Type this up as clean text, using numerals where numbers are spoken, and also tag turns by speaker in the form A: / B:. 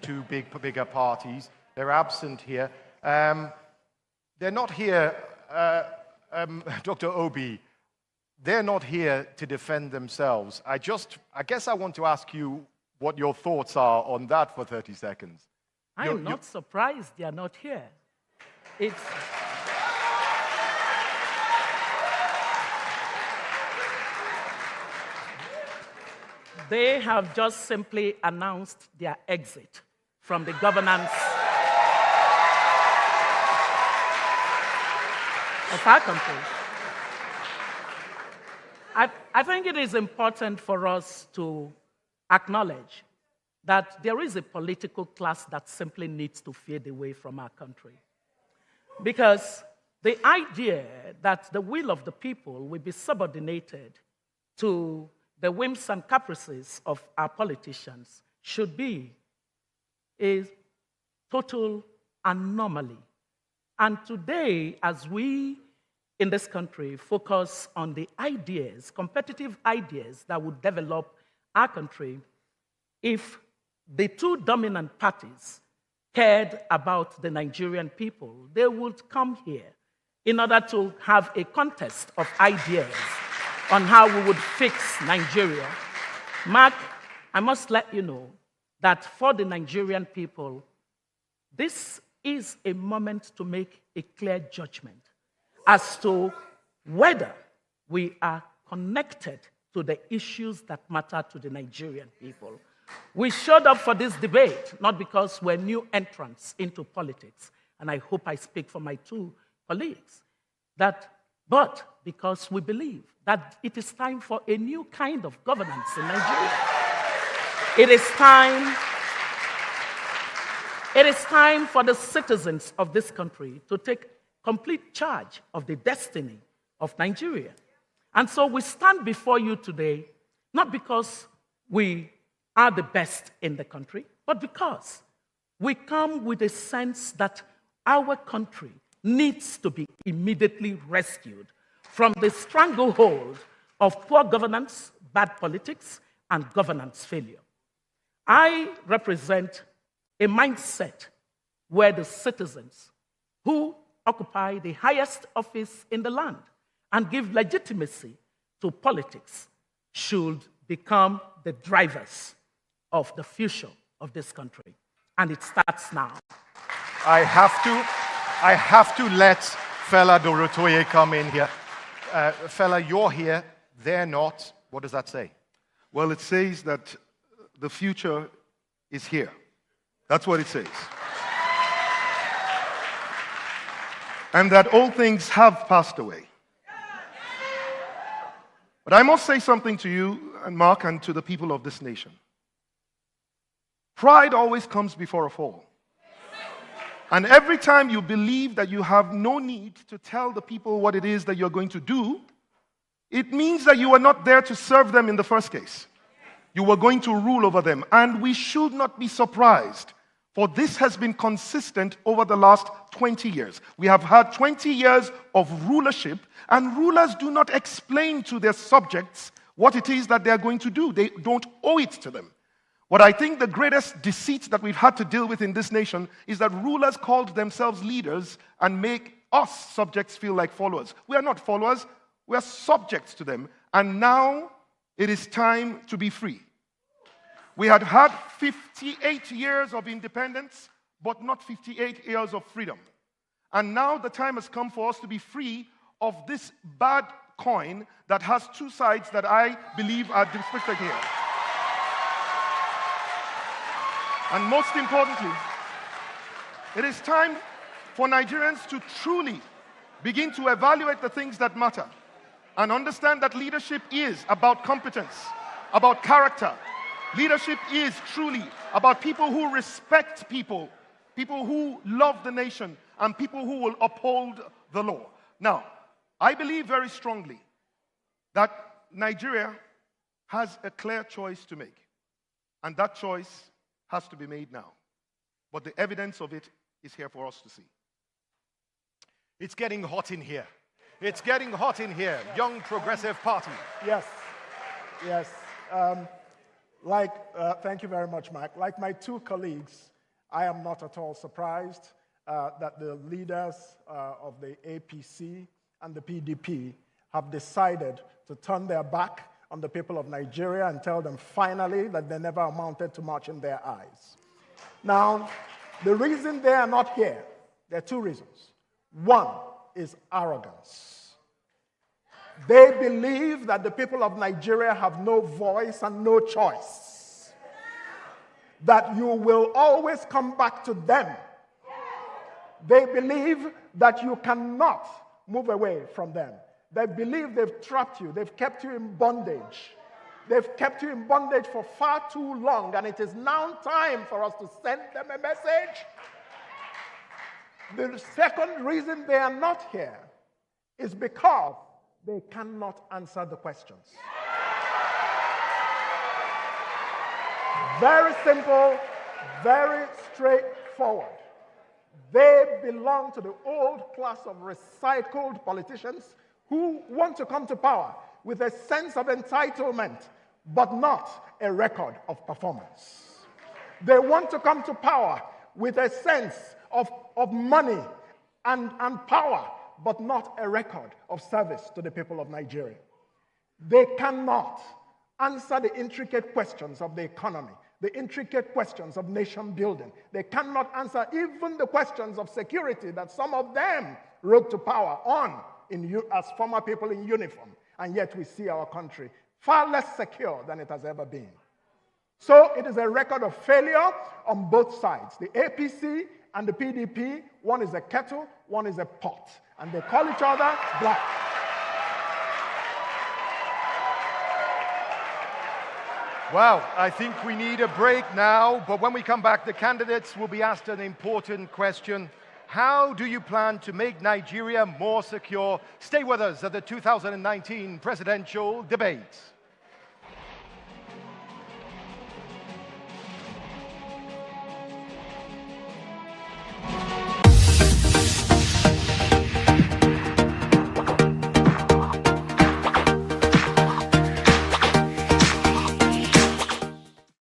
A: two bigger parties. They're absent here. They're not here, Dr. Obi, they're not here to defend themselves. I guess I want to ask you what your thoughts are on that for 30 seconds.
B: I'm not surprised they are not here. They have just simply announced their exit from the governance of our country. I think it is important for us to acknowledge that there is a political class that simply needs to fade away from our country. Because the idea that the will of the people will be subordinated to the whims and caprices of our politicians should be a total anomaly. And today, as we in this country focus on the ideas, competitive ideas that would develop our country, if the two dominant parties cared about the Nigerian people, they would come here in order to have a contest of ideas on how we would fix Nigeria. Mark, I must let you know that for the Nigerian people, this is a moment to make a clear judgment as to whether we are connected to the issues that matter to the Nigerian people. We showed up for this debate, not because we're new entrants into politics, and I hope I speak for my two colleagues, but because we believe that it is time for a new kind of governance in Nigeria. It is time for the citizens of this country to take complete charge of the destiny of Nigeria. And so we stand before you today, not because we are the best in the country, but because we come with a sense that our country needs to be immediately rescued from the stranglehold of poor governance, bad politics, and governance failure. I represent a mindset where the citizens who occupy the highest office in the land and give legitimacy to politics should become the drivers of the future of this country. And it starts now.
A: I have to let fella Durotoye come in here. Fella, you're here, they're not. What does that say?
C: Well, it says that the future is here. That's what it says. And that all things have passed away. But I must say something to you, and Mark, and to the people of this nation. Pride always comes before a fall. And every time you believe that you have no need to tell the people what it is that you're going to do, it means that you were not there to serve them in the first case. You were going to rule over them. And we should not be surprised, for this has been consistent over the last 20 years. We have had 20 years of rulership, and rulers do not explain to their subjects what it is that they are going to do. They don't owe it to them. What I think the greatest deceit that we've had to deal with in this nation is that rulers called themselves leaders and make us subjects feel like followers. We are not followers, we are subjects to them. And now it is time to be free. We had had 58 years of independence, but not 58 years of freedom. And now the time has come for us to be free of this bad coin that has two sides that I believe are depicted here. And most importantly, it is time for Nigerians to truly begin to evaluate the things that matter and understand that leadership is about competence, about character. Leadership is truly about people who respect people, people who love the nation, and people who will uphold the law. Now, I believe very strongly that Nigeria has a clear choice to make, and that choice has to be made now. But the evidence of it is here for us to see.
A: It's getting hot in here. It's getting hot in here. Young Progressive Party.
D: Yes. Thank you very much, Mark. Like my two colleagues, I am not at all surprised that the leaders of the APC and the PDP have decided to turn their back on the people of Nigeria and tell them finally that they never amounted to much in their eyes. Now, the reason they are not here, there are two reasons. One is arrogance. They believe that the people of Nigeria have no voice and no choice. That you will always come back to them. They believe that you cannot move away from them. They believe they've trapped you. They've kept you in bondage. They've kept you in bondage for far too long, and it is now time for us to send them a message. The second reason they are not here is because they cannot answer the questions. Very simple, very straightforward. They belong to the old class of recycled politicians who want to come to power with a sense of entitlement, but not a record of performance. They want to come to power with a sense of money and power, but not a record of service to the people of Nigeria. They cannot answer the intricate questions of the economy, the intricate questions of nation building. They cannot answer even the questions of security that some of them rode to power on as former people in uniform. And yet we see our country far less secure than it has ever been. So it is a record of failure on both sides. The APC and the PDP, one is a kettle, one is a pot. And they call each other black.
A: Well, I think we need a break now, but when we come back, the candidates will be asked an important question. How do you plan to make Nigeria more secure? Stay with us at the 2019 presidential debate.